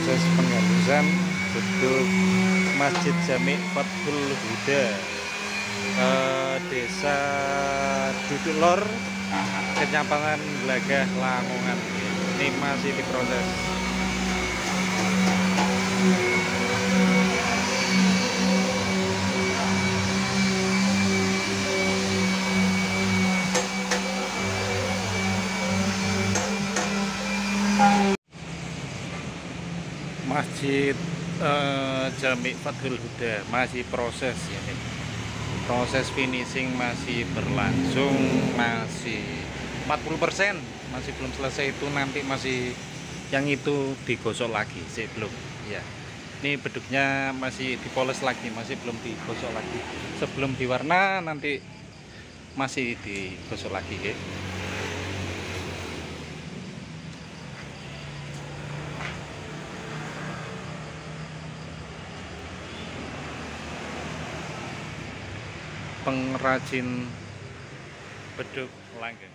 proses penghalusan beduk Masjid Jami Fathul Huda, Desa Duduk Lor, Kecamatan Glagah, Lamongan. Ini masih diproses. Masjid Jami Fathul Huda masih proses ini. Proses finishing masih berlangsung, masih 40%, masih belum selesai. Itu nanti masih yang itu digosok lagi, sih belum ya. Ini beduknya masih dipoles lagi, masih belum digosok lagi. Sebelum diwarna nanti masih digosok lagi ya. Pengrajin beduk langgeng.